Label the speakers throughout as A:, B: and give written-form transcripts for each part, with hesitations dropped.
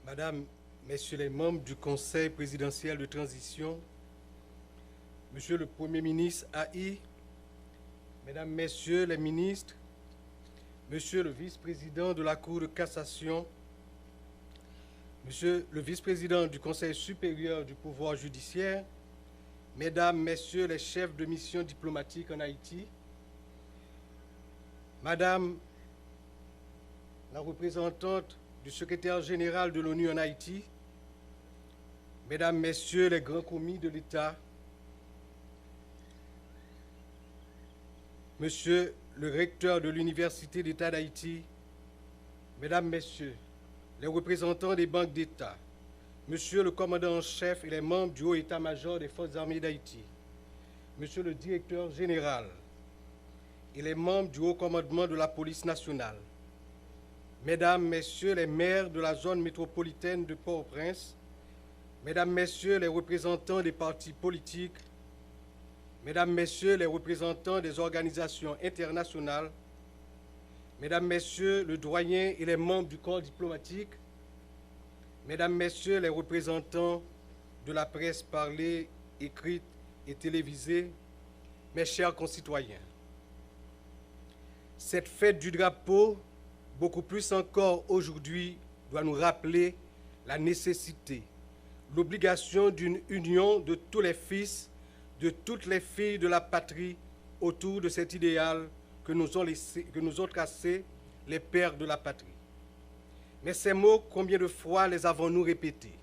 A: Madame, Messieurs les membres du Conseil présidentiel de transition, Monsieur le Premier ministre AI, Mesdames, Messieurs les ministres, Monsieur le vice-président de la Cour de cassation, Monsieur le vice-président du Conseil supérieur du pouvoir judiciaire, Mesdames, Messieurs les chefs de mission diplomatique en Haïti, Madame la représentante du secrétaire général de l'ONU en Haïti, Mesdames, Messieurs les grands commis de l'État, Monsieur le recteur de l'Université d'État d'Haïti, Mesdames, Messieurs les représentants des banques d'État, Monsieur le commandant en chef et les membres du haut état-major des forces armées d'Haïti, Monsieur le directeur général et les membres du haut commandement de la police nationale, Mesdames, Messieurs les maires de la zone métropolitaine de Port-au-Prince, Mesdames, Messieurs les représentants des partis politiques, Mesdames, Messieurs les représentants des organisations internationales, Mesdames, Messieurs le doyen et les membres du corps diplomatique, Mesdames, Messieurs les représentants de la presse parlée, écrite et télévisée, mes chers concitoyens, cette fête du drapeau, beaucoup plus encore aujourd'hui, doit nous rappeler la nécessité, l'obligation d'une union de tous les fils, de toutes les filles de la patrie autour de cet idéal que nous ont tracé les pères de la patrie. Mais ces mots, combien de fois les avons-nous répétés?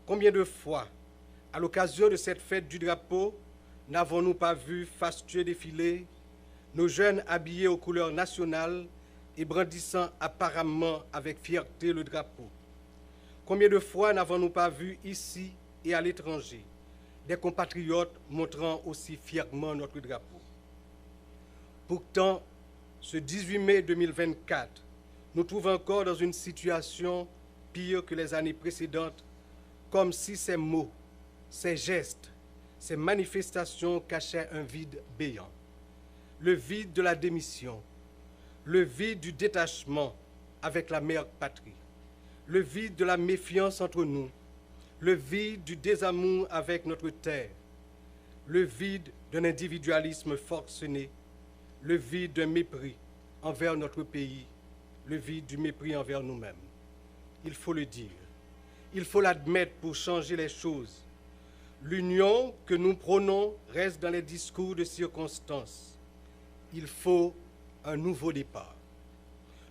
A: Combien de fois, à l'occasion de cette fête du drapeau, n'avons-nous pas vu fastueux défiler nos jeunes habillés aux couleurs nationales et brandissant apparemment avec fierté le drapeau? Combien de fois n'avons-nous pas vu ici et à l'étranger des compatriotes montrant aussi fièrement notre drapeau? Pourtant, ce 18 mai 2024 nous trouve encore dans une situation pire que les années précédentes, comme si ces mots, ces gestes, ces manifestations cachaient un vide béant. Le vide de la démission, le vide du détachement avec la mère patrie, le vide de la méfiance entre nous, le vide du désamour avec notre terre, le vide d'un individualisme forcené, le vide d'un mépris envers notre pays, le vide du mépris envers nous-mêmes. Il faut le dire, il faut l'admettre pour changer les choses. L'union que nous prônons reste dans les discours de circonstance. Il faut un nouveau départ.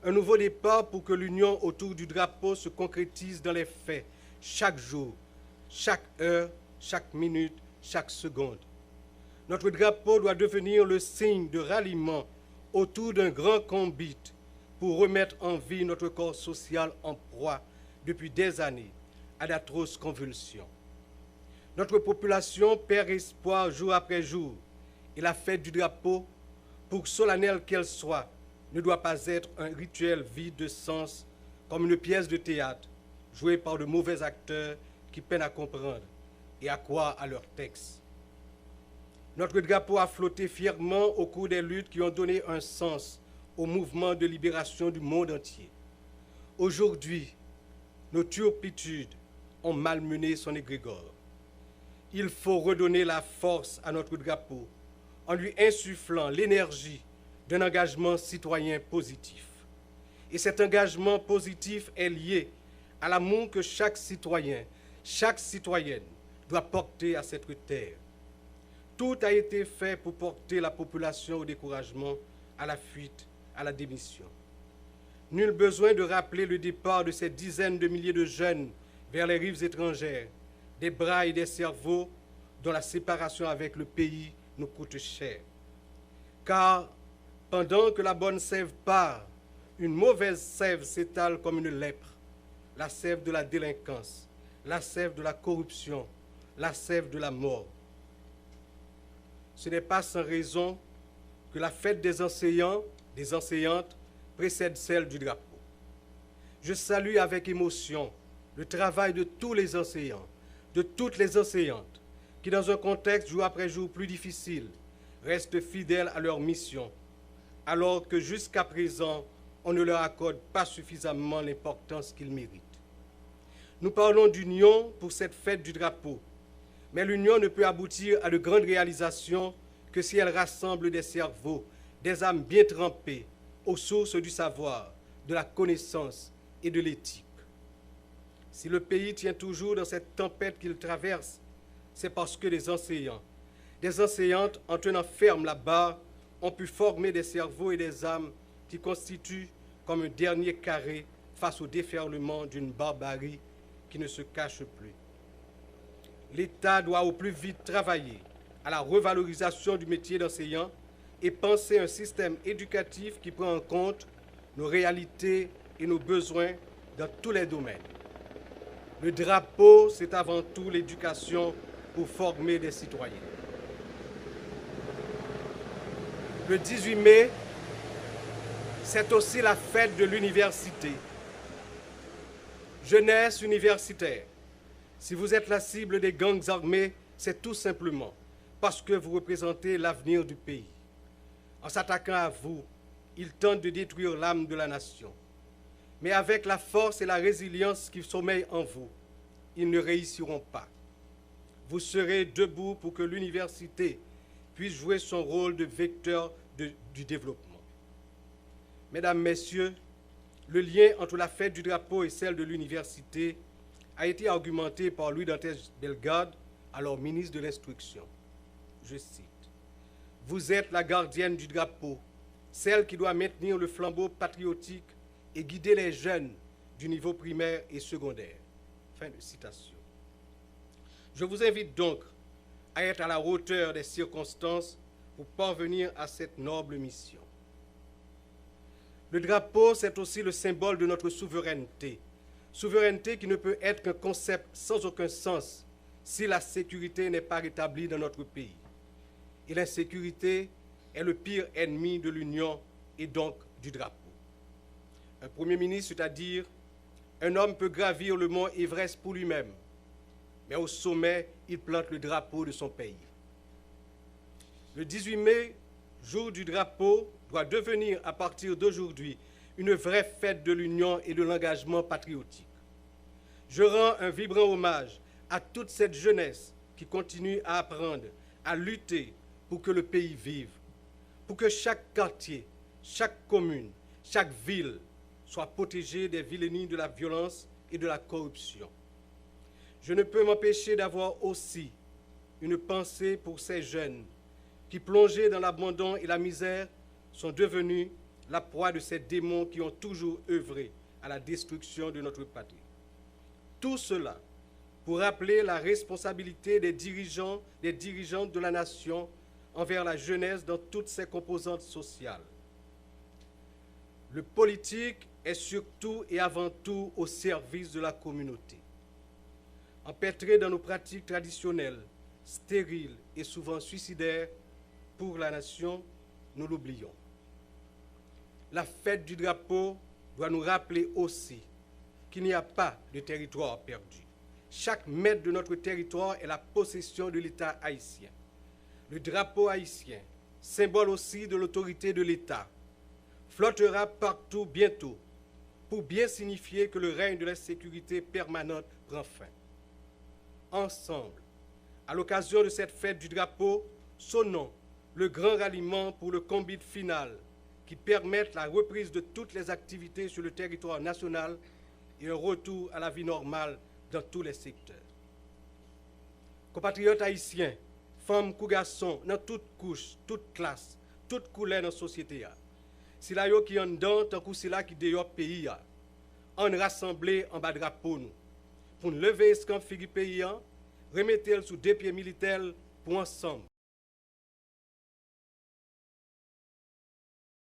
A: Un nouveau départ pour que l'union autour du drapeau se concrétise dans les faits, chaque jour, chaque heure, chaque minute, chaque seconde. Notre drapeau doit devenir le signe de ralliement autour d'un grand combat pour remettre en vie notre corps social en proie depuis des années à d'atroces convulsions. Notre population perd espoir jour après jour et la fête du drapeau, pour solennelle qu'elle soit, ne doit pas être un rituel vide de sens comme une pièce de théâtre jouée par de mauvais acteurs qui peinent à comprendre et à croire à leur texte. Notre drapeau a flotté fièrement au cours des luttes qui ont donné un sens au mouvement de libération du monde entier. Aujourd'hui, nos turpitudes ont malmené son égrégore. Il faut redonner la force à notre drapeau en lui insufflant l'énergie d'un engagement citoyen positif. Et cet engagement positif est lié à l'amour que chaque citoyen, chaque citoyenne doit porter à cette terre. Tout a été fait pour porter la population au découragement, à la fuite, à la démission. Nul besoin de rappeler le départ de ces dizaines de milliers de jeunes vers les rives étrangères, des bras et des cerveaux dont la séparation avec le pays nous coûte cher. Car pendant que la bonne sève part, une mauvaise sève s'étale comme une lèpre, la sève de la délinquance, la sève de la corruption, la sève de la mort. Ce n'est pas sans raison que la fête des enseignants, des enseignantes, précède celle du drapeau. Je salue avec émotion le travail de tous les enseignants, de toutes les enseignantes, qui dans un contexte jour après jour plus difficile, restent fidèles à leur mission, alors que jusqu'à présent, on ne leur accorde pas suffisamment l'importance qu'ils méritent. Nous parlons d'union pour cette fête du drapeau, mais l'union ne peut aboutir à de grandes réalisations que si elle rassemble des cerveaux, des âmes bien trempées aux sources du savoir, de la connaissance et de l'éthique. Si le pays tient toujours dans cette tempête qu'il traverse, c'est parce que des enseignants, des enseignantes, en tenant ferme la barre, ont pu former des cerveaux et des âmes qui constituent comme un dernier carré face au déferlement d'une barbarie qui ne se cache plus. L'État doit au plus vite travailler à la revalorisation du métier d'enseignant et penser un système éducatif qui prend en compte nos réalités et nos besoins dans tous les domaines. Le drapeau, c'est avant tout l'éducation pour former des citoyens. Le 18 mai, c'est aussi la fête de l'université. Jeunesse universitaire, si vous êtes la cible des gangs armés, c'est tout simplement parce que vous représentez l'avenir du pays. En s'attaquant à vous, ils tentent de détruire l'âme de la nation. Mais avec la force et la résilience qui sommeillent en vous, ils ne réussiront pas. Vous serez debout pour que l'université puisse jouer son rôle de vecteur du développement. Mesdames, Messieurs, le lien entre la fête du drapeau et celle de l'université a été argumenté par Louis Dantès Bellegarde, alors ministre de l'Instruction. Je cite, « Vous êtes la gardienne du drapeau, celle qui doit maintenir le flambeau patriotique et guider les jeunes du niveau primaire et secondaire. » Fin de citation. Je vous invite donc à être à la hauteur des circonstances pour parvenir à cette noble mission. Le drapeau, c'est aussi le symbole de notre souveraineté. Souveraineté qui ne peut être qu'un concept sans aucun sens si la sécurité n'est pas rétablie dans notre pays. Et l'insécurité est le pire ennemi de l'union et donc du drapeau. Un Premier ministre, c'est-à-dire un homme peut gravir le mont Everest pour lui-même, mais au sommet, il plante le drapeau de son pays. Le 18 mai, jour du drapeau, doit devenir à partir d'aujourd'hui une vraie fête de l'union et de l'engagement patriotique. Je rends un vibrant hommage à toute cette jeunesse qui continue à apprendre, à lutter pour que le pays vive, pour que chaque quartier, chaque commune, chaque ville soit protégée des vilainies de la violence et de la corruption. Je ne peux m'empêcher d'avoir aussi une pensée pour ces jeunes qui, plongés dans l'abandon et la misère, sont devenus la proie de ces démons qui ont toujours œuvré à la destruction de notre patrie. Tout cela pour rappeler la responsabilité des dirigeants, des dirigeantes de la nation envers la jeunesse dans toutes ses composantes sociales. Le politique est surtout et avant tout au service de la communauté. Empêtré dans nos pratiques traditionnelles, stériles et souvent suicidaires pour la nation, nous l'oublions. La fête du drapeau doit nous rappeler aussi qu'il n'y a pas de territoire perdu. Chaque mètre de notre territoire est la possession de l'État haïtien. Le drapeau haïtien, symbole aussi de l'autorité de l'État, flottera partout bientôt pour bien signifier que le règne de l'insécurité permanente prend fin. Ensemble, à l'occasion de cette fête du drapeau, sonnons le grand ralliement pour le combat final qui permette la reprise de toutes les activités sur le territoire national et un retour à la vie normale dans tous les secteurs. Compatriotes haïtiens, femmes ou garçons, dans toutes couches, toutes classes, toutes couleurs dans la société, si la yo qui en dedans, tant que si la qui dehors pays, on rassemblé en bas de drapeau nous, pour lever escamp figi pays, remettre sous deux pieds militaires pour ensemble